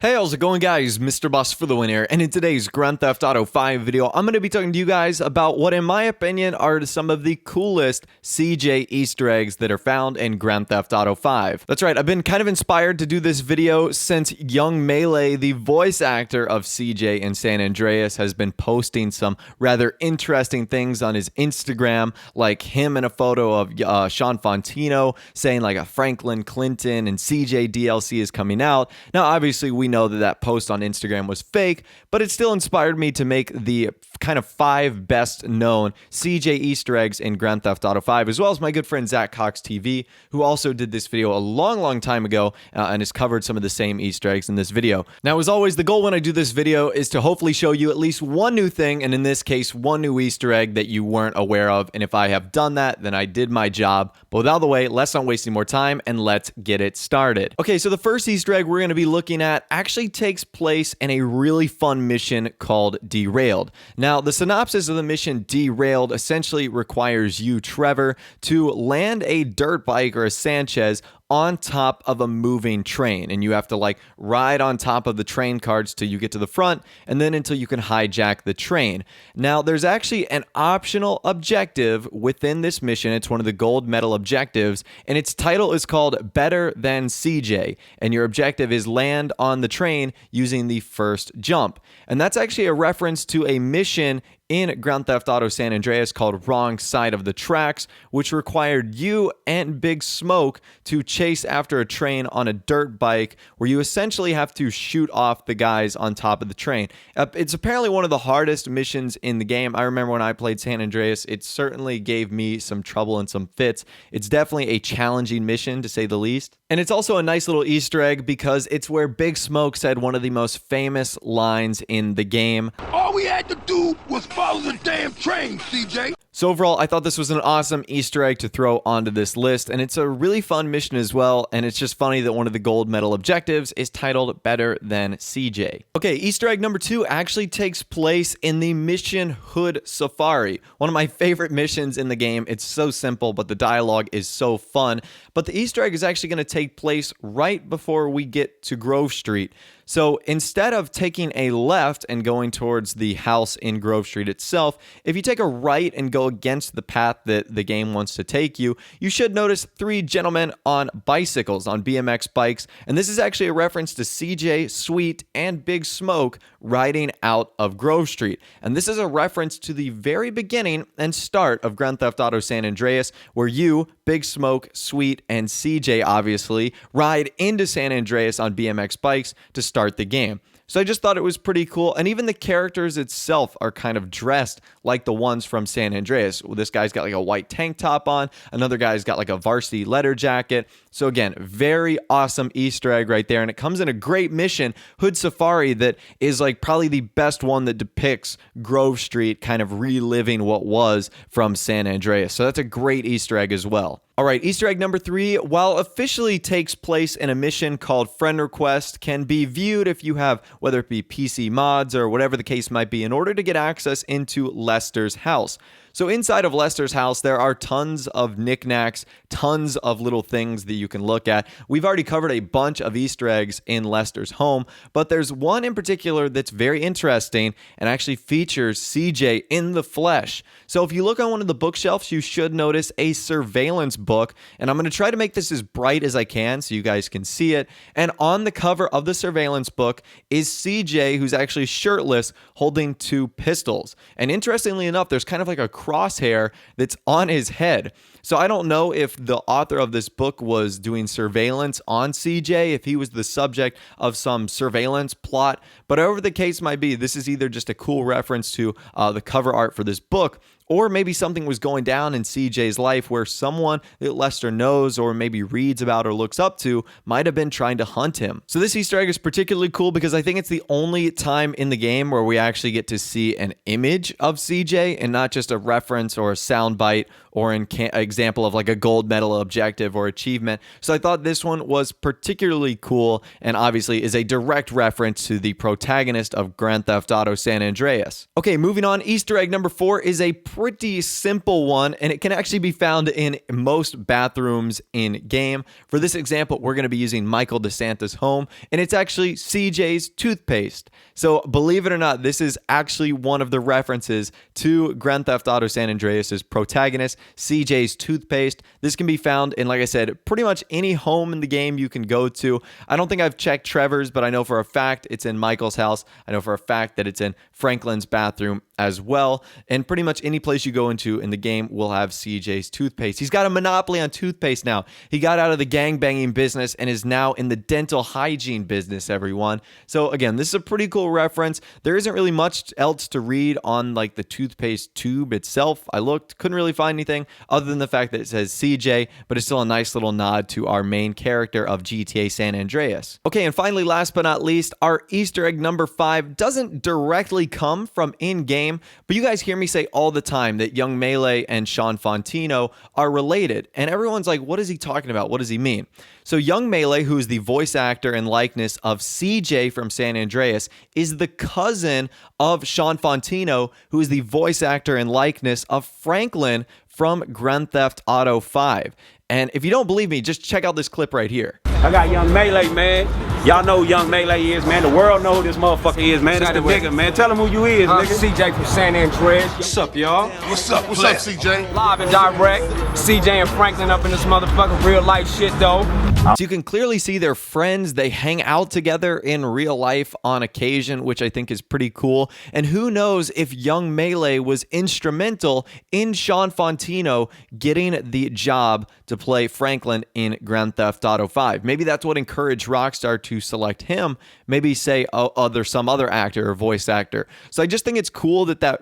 Hey, how's it going, guys? Mr. Boss for the win here, and in today's Grand Theft Auto 5 video, I'm going to be talking to you guys about what, in my opinion, are some of the coolest CJ Easter eggs that are found in Grand Theft Auto 5. That's right, I've been kind of inspired to do this video since Young Melee, the voice actor of CJ in San Andreas, has been posting some rather interesting things on his Instagram, like him in a photo of Shawn Fantino saying like a Franklin Clinton and CJ DLC is coming out. Now, obviously, we know that post on Instagram was fake, but it still inspired me to make the kind of 5 best known CJ Easter eggs in Grand Theft Auto 5, as well as my good friend Zach Cox TV, who also did this video a long time ago and has covered some of the same Easter eggs in this video. Now, as always, the goal when I do this video is to hopefully show you at least one new thing, and in this case, one new Easter egg that you weren't aware of, and if I have done that, then I did my job. But without the way, let's not wasting more time, and let's get it started. Okay, so the first Easter egg we're going to be looking at actually takes place in a really fun mission called Derailed. Now, the synopsis of the mission Derailed essentially requires you, Trevor, to land a dirt bike or a Sanchez on top of a moving train, and you have to like ride on top of the train carts till you get to the front, and then until you can hijack the train. Now, there's actually an optional objective within this mission. It's one of the gold medal objectives, and its title is called Better Than CJ, and your objective is land on the train using the first jump. And that's actually a reference to a mission in Grand Theft Auto San Andreas called Wrong Side of the Tracks, which required you and Big Smoke to chase after a train on a dirt bike, where you essentially have to shoot off the guys on top of the train. It's apparently one of the hardest missions in the game. I remember when I played San Andreas, it certainly gave me some trouble and some fits. It's definitely a challenging mission, to say the least. And it's also a nice little Easter egg because it's where Big Smoke said one of the most famous lines in the game. All we had to do was follow the damn train, CJ. So overall, I thought this was an awesome Easter egg to throw onto this list, and it's a really fun mission as well, and it's just funny that one of the gold medal objectives is titled Better Than CJ. Okay, Easter egg number 2 actually takes place in the mission Hood Safari, one of my favorite missions in the game. It's so simple, but the dialogue is so fun. But the Easter egg is actually going to take place right before we get to Grove Street. So instead of taking a left and going towards the house in Grove Street itself, if you take a right and go against the path that the game wants to take you, you should notice 3 gentlemen on bicycles, on BMX bikes. And this is actually a reference to CJ, Sweet, and Big Smoke riding out of Grove Street. And this is a reference to the very beginning and start of Grand Theft Auto San Andreas, where you, Big Smoke, Sweet, and CJ obviously ride into San Andreas on BMX bikes to start the game. So I just thought it was pretty cool, and even the characters itself are kind of dressed like the ones from San Andreas. This guy's got like a white tank top on, another guy's got like a varsity leather jacket. So again, very awesome Easter egg right there, and it comes in a great mission, Hood Safari, that is like probably the best one that depicts Grove Street kind of reliving what was from San Andreas. So that's a great Easter egg as well. All right, Easter egg number 3, while officially takes place in a mission called Friend Request, can be viewed if you have, whether it be PC mods or whatever the case might be, in order to get access into Lester's house. So inside of Lester's house, there are tons of knickknacks, tons of little things that you can look at. We've already covered a bunch of Easter eggs in Lester's home, but there's one in particular that's very interesting and actually features CJ in the flesh. So if you look on one of the bookshelves, you should notice a surveillance book, and I'm going to try to make this as bright as I can so you guys can see it. And on the cover of the surveillance book is CJ, who's actually shirtless, holding 2 pistols. And interestingly enough, there's kind of like a crosshair that's on his head. So I don't know if the author of this book was doing surveillance on CJ, if he was the subject of some surveillance plot, but however the case might be, this is either just a cool reference to the cover art for this book, or maybe something was going down in CJ's life where someone that Lester knows or maybe reads about or looks up to might have been trying to hunt him. So this Easter egg is particularly cool because I think it's the only time in the game where we actually get to see an image of CJ and not just a reference or a soundbite or an example of like a gold medal objective or achievement. So I thought this one was particularly cool and obviously is a direct reference to the protagonist of Grand Theft Auto San Andreas. Okay, moving on. Easter egg number 4 is a pretty simple one, and it can actually be found in most bathrooms in game. For this example, we're going to be using Michael DeSantis' home, and it's actually CJ's toothpaste. So believe it or not, this is actually one of the references to Grand Theft Auto San Andreas' protagonist, CJ's toothpaste. This can be found in, like I said, pretty much any home in the game you can go to. I don't think I've checked Trevor's, but I know for a fact it's in Michael's house. I know for a fact that it's in Franklin's bathroom as well. And pretty much any place you go into in the game will have CJ's toothpaste. He's got a monopoly on toothpaste now. He got out of the gangbanging business and is now in the dental hygiene business, everyone. So again, this is a pretty cool reference. There isn't really much else to read on like the toothpaste tube itself. I looked, couldn't really find anything other than the fact that it says CJ, but it's still a nice little nod to our main character of GTA San Andreas. Okay, and finally, last but not least, our Easter egg number 5 doesn't directly come from in-game, but you guys hear me say all the time that Young Melee and Shawn Fantino are related, and everyone's like, what is he talking about? What does he mean? So Young Melee, who is the voice actor and likeness of CJ from San Andreas, is the cousin of Shawn Fantino, who is the voice actor and likeness of Franklin from Grand Theft Auto 5. And if you don't believe me, just check out this clip right here. I got Young Melee, man. Y'all know who Young Melee is, man. The world know who this motherfucker is, man. It's the nigga, man. Tell him who you is, nigga. CJ from San Andreas. What's up, y'all? What's up? What's up, CJ? Live and direct. CJ and Franklin up in this motherfucker. Real life shit, though. So you can clearly see they're friends. They hang out together in real life on occasion, which I think is pretty cool. And who knows if Young Melee was instrumental in Shawn Fantino getting the job to play Franklin in Grand Theft Auto 5. Maybe that's what encouraged Rockstar to select him. Maybe say, oh, there's some other actor or voice actor. So I just think it's cool that that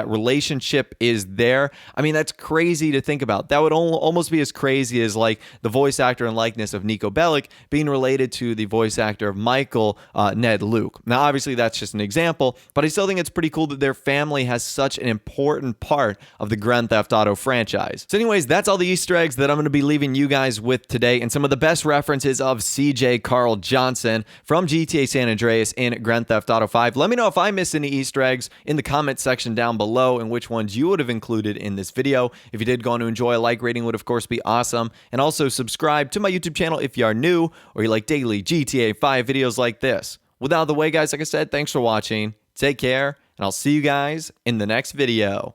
relationship is there. I mean, that's crazy to think about. That would almost be as crazy as like the voice actor and likeness of Nico Bellic being related to the voice actor of Michael, Ned Luke. Now, obviously, that's just an example, but I still think it's pretty cool that their family has such an important part of the Grand Theft Auto franchise. So anyways, that's all the Easter eggs that I'm going to be leaving you guys with today, and some of the best references of CJ Carl Johnson from GTA San Andreas in Grand Theft Auto 5. Let me know if I missed any Easter eggs in the comment section down below and which ones you would have included in this video. If you did go on to enjoy, a like rating would of course be awesome. And also subscribe to my YouTube channel if you are new or you like daily GTA 5 videos like this. With that out of the way, guys, like I said, thanks for watching. Take care, and I'll see you guys in the next video.